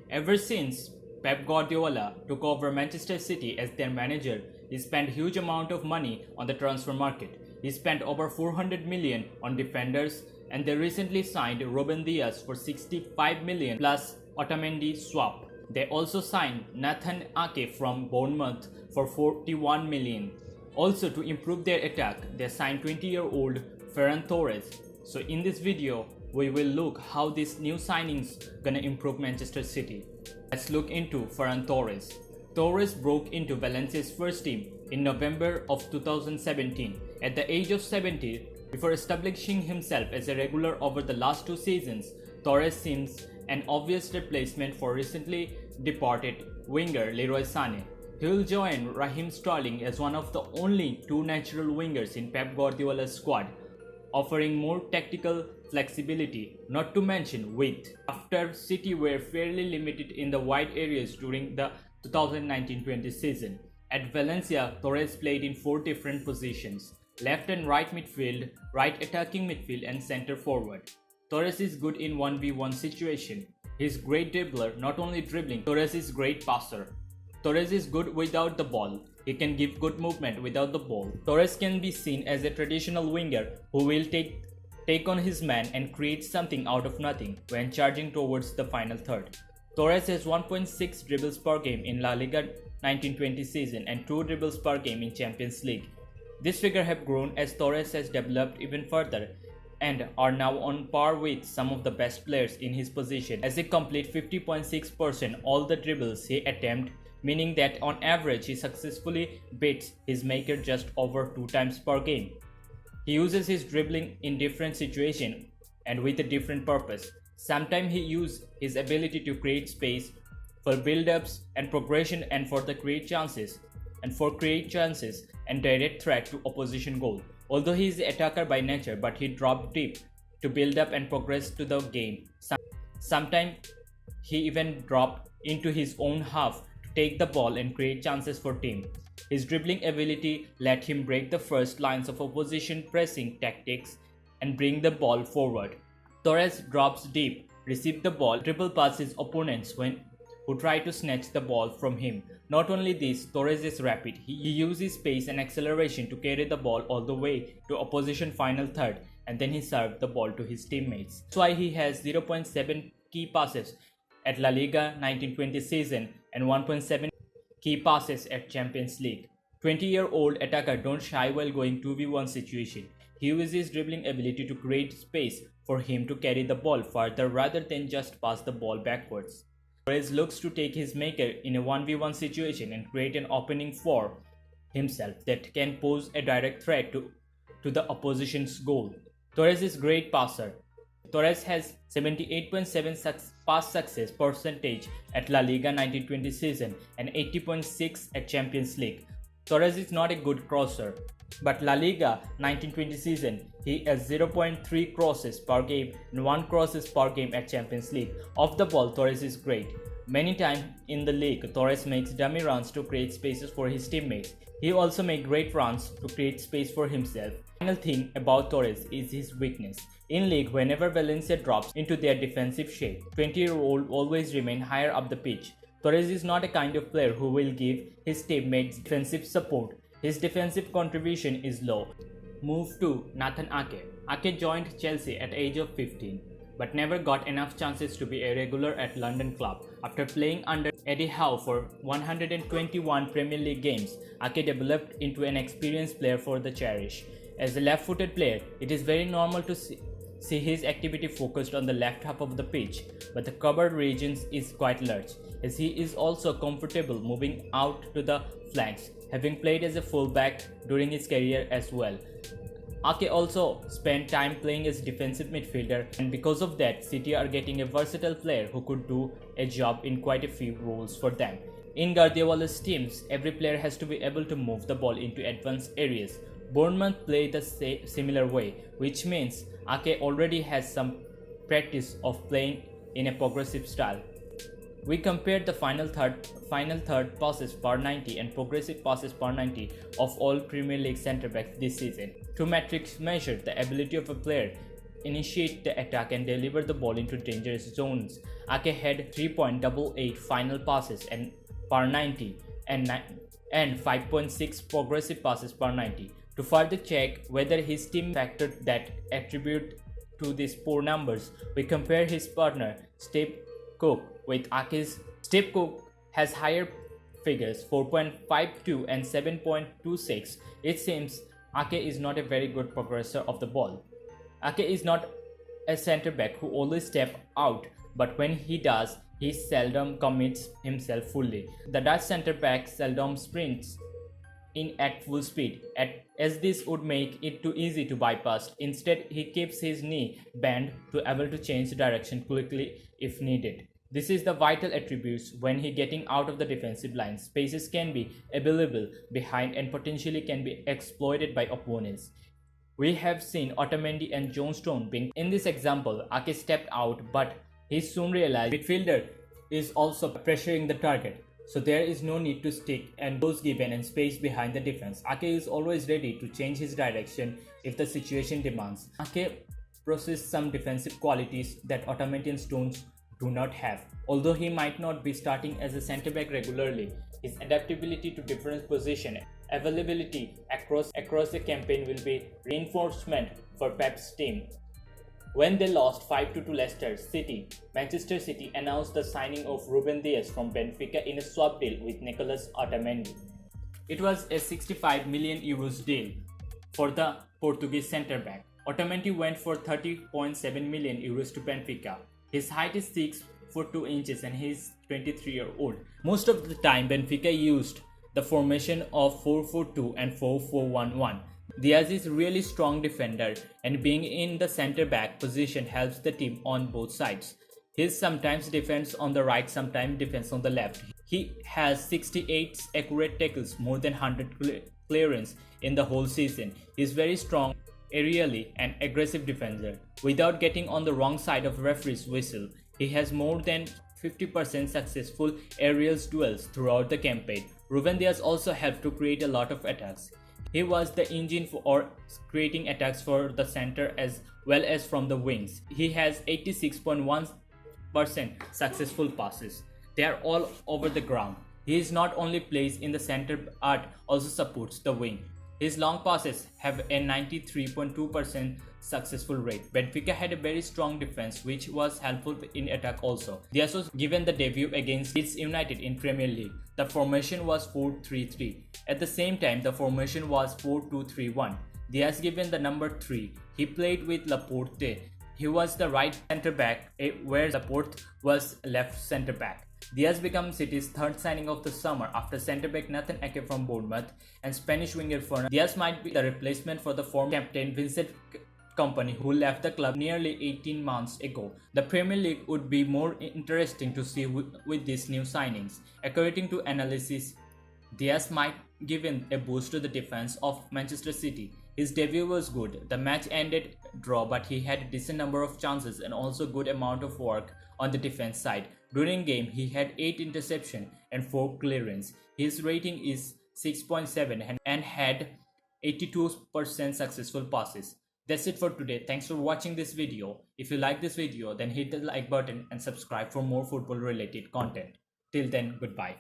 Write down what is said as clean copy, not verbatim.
Ever since Pep Guardiola took over Manchester City as their manager, he spent huge amount of money on the transfer market. He spent over 400 million on defenders, and they recently signed Ruben Dias for 65 million plus Otamendi swap. They also signed Nathan Ake from Bournemouth for 41 million. Also, to improve their attack, they signed 20-year-old Ferran Torres. So in this video, we will look how these new signings gonna improve Manchester City. Let's look into Ferran Torres. Torres broke into Valencia's first team in November of 2017 at the age of 70. Before establishing himself as a regular over the last two seasons, Torres seems an obvious replacement for recently departed winger Leroy Sané. He will join Raheem Sterling as one of the only two natural wingers in Pep Guardiola's squad, offering more tactical flexibility, not to mention width. After City were fairly limited in the wide areas during the 2019-20 season, at Valencia, Torres played in four different positions: left and right midfield, right attacking midfield, and center forward. Torres is good in 1v1 situation. He's great dribbler, not only dribbling, Torres is great passer. Torres is good without the ball. He can give good movement without the ball. Torres can be seen as a traditional winger who will take on his man and create something out of nothing when charging towards the final third. Torres has 1.6 dribbles per game in La Liga 1920 season and 2 dribbles per game in Champions League. This figure have grown as Torres has developed even further and are now on par with some of the best players in his position, as he complete 50.6% all the dribbles he attempt, meaning that on average he successfully beats his maker just over 2 times per game. He uses his dribbling in different situations and with a different purpose. Sometimes he uses his ability to create space for build-ups and progression and for create chances and direct threat to opposition goal. Although he is an attacker by nature, but he dropped deep to build up and progress to the game. Sometimes he even dropped into his own half to take the ball and create chances for team. His dribbling ability let him break the first lines of opposition pressing tactics and bring the ball forward. Torres drops deep, receives the ball, dribble past his opponents who try to snatch the ball from him. Not only this, Torres is rapid. He uses pace and acceleration to carry the ball all the way to opposition final third, and then he serves the ball to his teammates. That's why he has 0.7 key passes at La Liga 1920 season and 1.7 key passes at Champions League. 20-year-old attacker don't shy while going 2v1 situation. He uses his dribbling ability to create space for him to carry the ball further rather than just pass the ball backwards. Torres looks to take his maker in a 1v1 situation and create an opening for himself that can pose a direct threat to the opposition's goal. Torres is great passer. Torres has 78.7 pass success percentage at La Liga 1920 season and 80.6 at Champions League. Torres is not a good crosser, but La Liga 1920 season he has 0.3 crosses per game and 1 crosses per game at Champions League. Off the ball, Torres is great. Many times in the league, Torres makes dummy runs to create spaces for his teammates. He also makes great runs to create space for himself. Final thing about Torres is his weakness. In league, whenever Valencia drops into their defensive shape, 20-year-old always remain higher up the pitch. Torres is not a kind of player who will give his teammates defensive support. His defensive contribution is low. Move to Nathan Ake. Ake joined Chelsea at age of 15, but never got enough chances to be a regular at London club. After playing under Eddie Howe for 121 Premier League games, Ake developed into an experienced player for the Cherish. As a left-footed player, it is very normal to see his activity focused on the left half of the pitch, but the covered regions is quite large, as he is also comfortable moving out to the flanks, having played as a fullback during his career as well. Ake also spent time playing as defensive midfielder, and because of that, City are getting a versatile player who could do a job in quite a few roles for them. In Guardiola's teams, every player has to be able to move the ball into advanced areas. Bournemouth play the similar way, which means Ake already has some practice of playing in a progressive style. We compared the final third passes per 90 and progressive passes per 90 of all Premier League centre backs this season. Two metrics measure the ability of a player initiate the attack and deliver the ball into dangerous zones. Ake had 3.88 final passes and per 90 and 5.6 progressive passes per 90. To further check whether his team factored that attribute to these poor numbers, we compare his partner Steve Cook with Ake's. Steve Cook has higher figures 4.52 and 7.26. It seems Ake is not a very good progressor of the ball. Ake is not a center back who always steps out, but when he does, he seldom commits himself fully. The Dutch center back seldom sprints in at full speed, as this would make it too easy to bypass. Instead, he keeps his knee bent to able to change direction quickly if needed. This is the vital attributes when he getting out of the defensive line. Spaces can be available behind and potentially can be exploited by opponents. We have seen Otamendi and Johnstone being in this example. Ake stepped out, but he soon realized midfielder is also pressuring the target, so there is no need to stick and goals given and space behind the defense. Ake is always ready to change his direction if the situation demands. Ake possesses some defensive qualities that Otamendi and Stones do not have. Although he might not be starting as a centre back regularly, his adaptability to different position, availability across the campaign will be reinforcement for Pep's team. When they lost 5-2 to Leicester City, Manchester City announced the signing of Ruben Dias from Benfica in a swap deal with Nicolas Otamendi. It was a 65 million euros deal for the Portuguese centre back. Otamendi went for 30.7 million euros to Benfica. His height is 6 foot 2 inches and he is 23-year-old. Most of the time, Benfica used the formation of 4-4-2 and 4-4-1-1. Diaz is a really strong defender, and being in the centre back position helps the team on both sides. He sometimes defends on the right, sometimes defends on the left. He has 68 accurate tackles, more than 100 clearance in the whole season. He is very strong aerially and aggressive defender. Without getting on the wrong side of referee's whistle, he has more than 50% successful aerial duels throughout the campaign. Ruben Dias also helped to create a lot of attacks. He was the engine for creating attacks for the center as well as from the wings. He has 86.1% successful passes. They are all over the ground. He is not only plays in the center but also supports the wing. His long passes have a 93.2% successful rate. Benfica had a very strong defense which was helpful in attack also. Diaz was given the debut against Leeds United in Premier League. The formation was 4-3-3. At the same time, the formation was 4-2-3-1. Diaz given the number 3. He played with Laporte. He was the right centre back where Laporte was left centre back. Diaz became City's third signing of the summer after centre-back Nathan Ake from Bournemouth and Spanish winger Ferran. Diaz might be the replacement for the former captain Vincent Kompany, who left the club nearly 18 months ago. The Premier League would be more interesting to see with these new signings. According to analysis, Diaz might give a boost to the defense of Manchester City. His debut was good. The match ended draw, but he had a decent number of chances and also good amount of work on the defense side. During game, he had 8 interceptions and 4 clearance. His rating is 6.7 and had 82% successful passes. That's it for today. Thanks for watching this video. If you like this video, then hit the like button and subscribe for more football related content. Till then, goodbye.